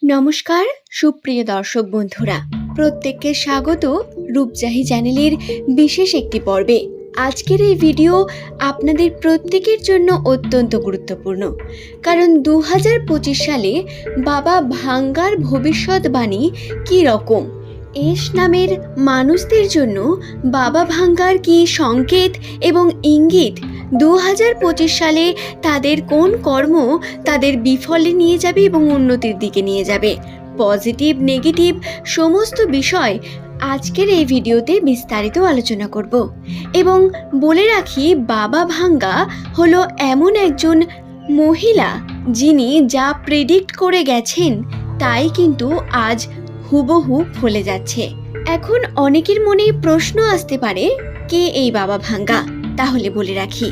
নমস্কার সুপ্রিয় দর্শক বন্ধুরা, প্রত্যেককে স্বাগত রূপজাহি চ্যানেলের বিশেষ একটি পর্বে। আজকের এই ভিডিও আপনাদের প্রত্যেকের জন্য অত্যন্ত গুরুত্বপূর্ণ, কারণ 2025 সালে বাবা ভাঙ্গার ভবিষ্যৎবাণী কী রকম, এস নামের মানুষদের জন্য বাবা ভাঙ্গার কী সংকেত এবং ইঙ্গিত, 2025 সালে তাদের কোন কর্ম তাদের বিফলে নিয়ে যাবে এবং উন্নতির দিকে নিয়ে যাবে, পজিটিভ নেগেটিভ সমস্ত বিষয় আজকের এই ভিডিওতে বিস্তারিত আলোচনা করব। এবং বলে রাখি, বাবা ভাঙ্গা হলো এমন একজন মহিলা যিনি যা প্রেডিক্ট করে গেছেন তাই কিন্তু আজ হুবহু ফলে যাচ্ছে। এখন অনেকের মনে প্রশ্ন আসতে পারে, কে এই বাবা ভাঙ্গা? তাহলে বলে রাখি,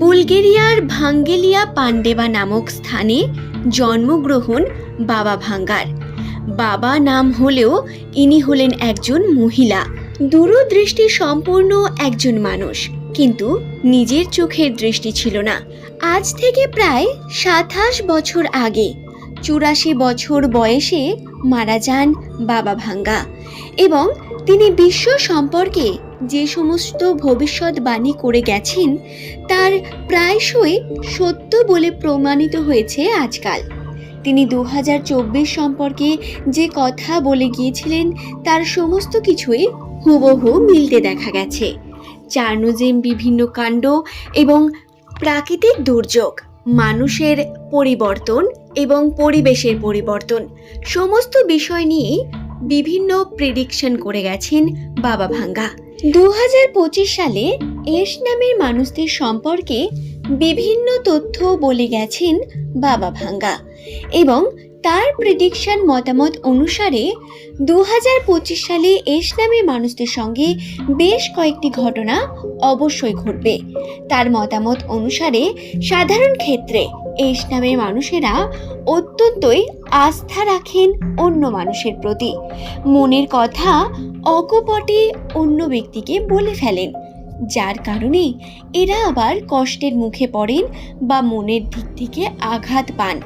বুলগেরিয়ার ভাঙ্গেলিয়া পান্ডেবা নামক স্থানে জন্মগ্রহণ বাবা ভাঙ্গার। বাবা নাম হলেও ইনি হলেন একজন মহিলা, দূরদৃষ্টি সম্পন্ন একজন মানুষ, কিন্তু নিজের চোখের দৃষ্টি ছিল না। আজ থেকে প্রায় 27 বছর আগে 84 বছর বয়সে মারা যান বাবা ভাঙ্গা, এবং তিনি বিশ্ব সম্পর্কে যে সমস্ত ভবিষ্যৎবাণী করে গেছেন তার প্রায়শই সত্য বলে প্রমাণিত হয়েছে আজকাল। তিনি 2024 সম্পর্কে যে কথা বলে গিয়েছিলেন তার সমস্ত কিছুই হুবহু মিলতে দেখা গেছে। চার্নোজেম বিভিন্ন কাণ্ড এবং প্রাকৃতিক দুর্যোগ, মানুষের পরিবর্তন এবং পরিবেশের পরিবর্তন সমস্ত বিষয় নিয়ে বিভিন্ন প্রেডিকশন করে গেছেন বাবা ভাঙ্গা। 2025 সালে এস নামের মানুষদের সম্পর্কে বিভিন্ন তথ্য বলে গেছেন বাবা ভাঙ্গা, এবং তার প্রেডিকশন মতামত অনুসারে 2025 সালে এস নামের মানুষদের সঙ্গে বেশ কয়েকটি ঘটনা অবশ্যই ঘটবে। তার মতামত অনুসারে সাধারণ ক্ষেত্রে এস নামের মানুষেরা অত্যন্তই আস্থা রাখেন অন্য মানুষের প্রতি, মনের কথা অকপটে অন্য ব্যক্তিকে বলে ফেলেন, যার কারণে এরা আবার কষ্টের মুখে পড়েন বা মনের দিক থেকে আঘাত পান।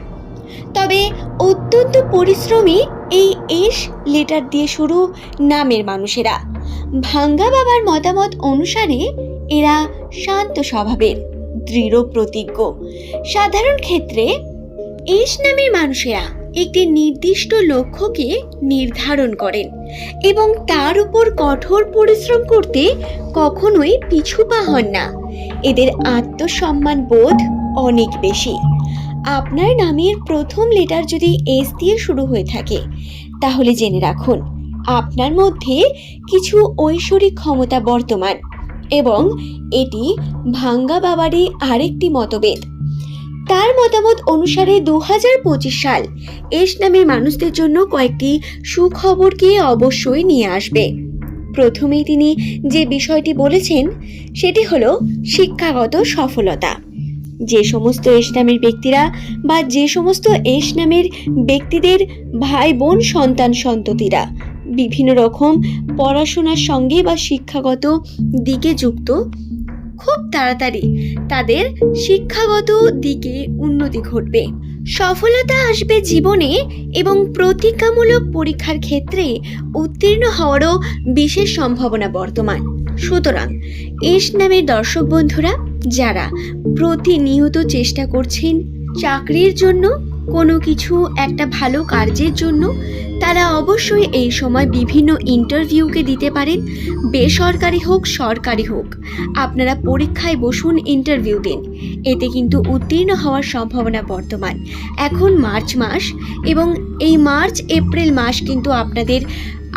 তবে অত্যন্ত পরিশ্রমী এই এস লেটার দিয়ে শুরু নামের মানুষেরা। ভাঙ্গা বাবার মতামত অনুসারে এরা শান্ত স্বভাবের, দৃঢ় প্রতিজ্ঞ। সাধারণ ক্ষেত্রে এস নামের মানুষেরা একটি নির্দিষ্ট লক্ষ্যকে নির্ধারণ করেন এবং তার উপর কঠোর পরিশ্রম করতে কখনোই পিছু পা হন না। এদের আত্মসম্মান বোধ অনেক বেশি। আপনার নামের প্রথম লেটার যদি এস দিয়ে শুরু হয়ে থাকে তাহলে জেনে রাখুন, আপনার মধ্যে কিছু ঐশ্বরিক ক্ষমতা বর্তমান, এবং এটি ভাঙ্গা বাবারই আরেকটি মতভেদ। তার মতামত অনুসারে 2025 সাল এস নামের মানুষদের জন্য কয়েকটি সুখবরকে অবশ্যই নিয়ে আসবে। প্রথমেই তিনি যে বিষয়টি বলেছেন সেটি হলো শিক্ষাগত সফলতা। যে সমস্ত এস নামের ব্যক্তিরা বা যে সমস্ত এস নামের ব্যক্তিদের ভাই বোন সন্তান সন্ততিরা বিভিন্ন রকম পড়াশোনার সঙ্গে বা শিক্ষাগত দিকে যুক্ত, খুব তাড়াতাড়ি তাদের শিক্ষাগত দিকে উন্নতি ঘটবে, সফলতা আসবে জীবনে, এবং প্রতিজ্ঞামূলক পরীক্ষার ক্ষেত্রে উত্তীর্ণ হওয়ারও বিশেষ সম্ভাবনা বর্তমান। সুতরাং এস নামের দর্শক বন্ধুরা যারা প্রতিনিয়ত চেষ্টা করছেন চাকরির জন্য, কোনো কিছু একটা ভালো কার্যের জন্য, তারা অবশ্যই এই সময় বিভিন্ন ইন্টারভিউকে দিতে পারেন। বেসরকারি হোক সরকারি হোক, আপনারা পরীক্ষায় বসুন, ইন্টারভিউ দিন, এতে কিন্তু উত্তীর্ণ হওয়ার সম্ভাবনা বর্তমান। এখন মার্চ মাস, এবং এই মার্চ এপ্রিল মাস কিন্তু আপনাদের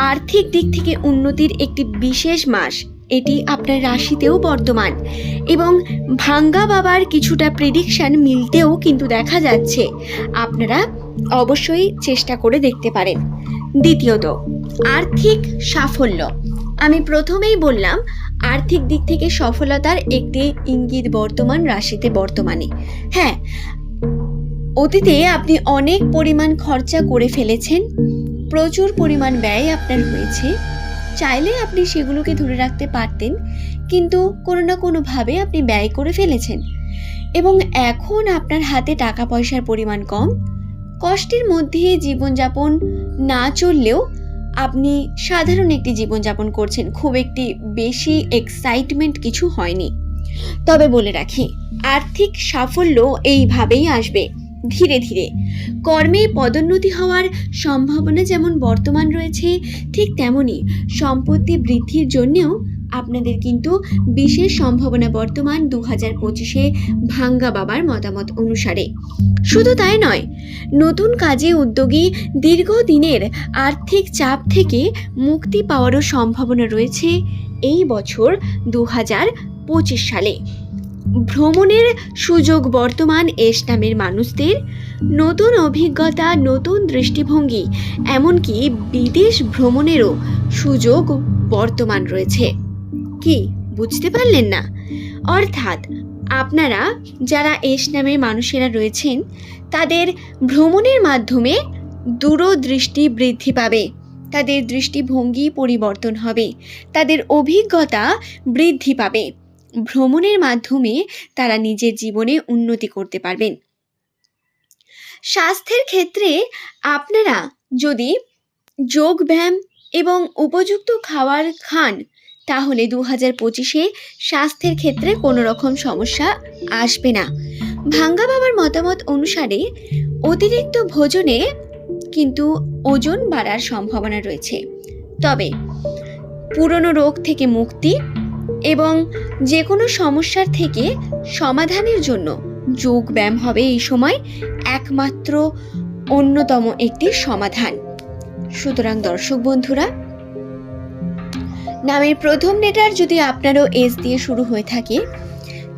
আর্থিক দিক থেকে উন্নতির একটি বিশেষ মাস। এটি আপনার রাশিতেও বর্তমান, এবং ভাঙ্গা বাবার কিছুটা প্রেডিকশন মিলতেও কিন্তু দেখা যাচ্ছে। আপনারা অবশ্যই চেষ্টা করে দেখতে পারেন। দ্বিতীয়ত, আর্থিক সাফল্য। আমি প্রথমেই বললাম, আর্থিক দিক থেকে সফলতার একটি ইঙ্গিত বর্তমান রাশিতে বর্তমানে। হ্যাঁ, অতীতে আপনি অনেক পরিমাণ খরচা করে ফেলেছেন, প্রচুর পরিমাণ ব্যয় আপনার হয়েছে। চাইলে আপনি সেগুলোকে ধরে রাখতে পারতেন, কিন্তু কোনো না কোনোভাবে আপনি ব্যয় করে ফেলেছেন, এবং এখন আপনার হাতে টাকা পয়সার পরিমাণ কম, কষ্টের মধ্যে জীবনযাপন না চললেও আপনি সাধারণ একটি জীবনযাপন করছেন, খুব একটি বেশি এক্সাইটমেন্ট কিছু হয়নি। তবে বলে রাখি, আর্থিক সাফল্য এইভাবেই আসবে ধীরে ধীরে। কর্মে পদোন্নতি হওয়ার সম্ভাবনা যেমন বর্তমান রয়েছে, ঠিক তেমনি সম্পত্তি বৃদ্ধির জন্যেও আপনাদের কিন্তু বিশেষ সম্ভাবনা বর্তমান 2025-এ ভাঙ্গা বাবার মতামত অনুসারে। শুধু তাই নয়, নতুন কাজে উদ্যোগী দীর্ঘদিনের আর্থিক চাপ থেকে মুক্তি পাওয়ারও সম্ভাবনা রয়েছে এই বছর 2025 সালে। ভ্রমণের সুযোগ বর্তমান এস নামের মানুষদের, নতুন অভিজ্ঞতা, নতুন দৃষ্টিভঙ্গি, এমনকি বিদেশ ভ্রমণেরও সুযোগ বর্তমান রয়েছে। কি বুঝতে পারলেন না? অর্থাৎ আপনারা যারা এস নামের মানুষেরা রয়েছেন, তাদের ভ্রমণের মাধ্যমে দূরদৃষ্টি বৃদ্ধি পাবে, তাদের দৃষ্টিভঙ্গি পরিবর্তন হবে, তাদের অভিজ্ঞতা বৃদ্ধি পাবে। ভ্রমণের মাধ্যমে তারা নিজের জীবনে উন্নতি করতে পারবেন। স্বাস্থ্যের ক্ষেত্রে আপনারা যদি যোগ ব্যায়াম এবং উপযুক্ত খাবার খান, তাহলে 2025-এ স্বাস্থ্যের ক্ষেত্রে কোনো রকম সমস্যা আসবে না। ভাঙ্গা বাবার মতামত অনুসারে অতিরিক্ত ভোজনে কিন্তু ওজন বাড়ার সম্ভাবনা রয়েছে। তবে পুরনো রোগ থেকে মুক্তি এবং যে কোনো সমস্যার থেকে সমাধানের জন্য যোগ ব্যায়াম হবে এই সময় একমাত্র অন্যতম একটি সমাধান। সুতরাং দর্শক বন্ধুরা, নামের প্রথম লেটার যদি আপনারও এস দিয়ে শুরু হয়ে থাকে,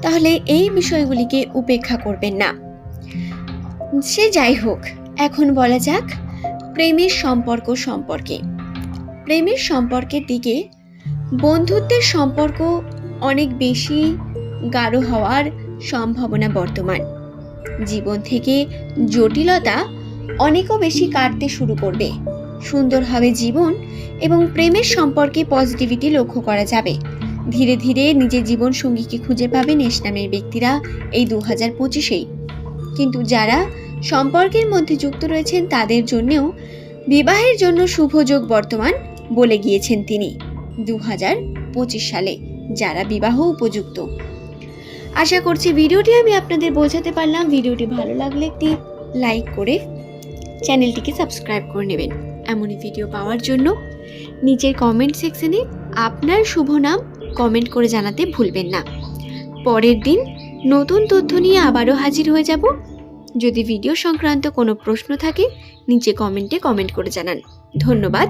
তাহলে এই বিষয়গুলিকে উপেক্ষা করবেন না। সে যাই হোক, এখন বলা যাক প্রেমের সম্পর্ক সম্পর্কে। প্রেমের সম্পর্কের দিকে বন্ধুত্বের সম্পর্ক অনেক বেশি গাঢ় হওয়ার সম্ভাবনা বর্তমান। জীবন থেকে জটিলতা অনেকও বেশি কাটতে শুরু করবে। সুন্দর হবে জীবন এবং প্রেমের সম্পর্কে পজিটিভিটি লক্ষ্য করা যাবে। ধীরে ধীরে নিজের জীবন সঙ্গীকে খুঁজে পাবেন এস নামের ব্যক্তিরা এই 2025-এই। কিন্তু যারা সম্পর্কের মধ্যে যুক্ত রয়েছেন, তাদের জন্যও বিবাহের জন্য শুভ যোগ বর্তমান বলে গিয়েছেন তিনি 2025 সালে, যারা বিবাহ উপযুক্ত। আশা করছি ভিডিওটি আমি আপনাদের বোঝাতে পারলাম। ভিডিওটি ভালো লাগলে একটি লাইক করে চ্যানেলটিকে সাবস্ক্রাইব করে নেবেন। এমনই ভিডিও পাওয়ার জন্য নিচের কমেন্ট সেকশনে আপনার শুভ নাম কমেন্ট করে জানাতে ভুলবেন না। পরের দিন নতুন তথ্য নিয়ে আবারও হাজির হয়ে যাব। যদি ভিডিও সংক্রান্ত কোনো প্রশ্ন থাকে, নিচে কমেন্টে কমেন্ট করে জানান। ধন্যবাদ।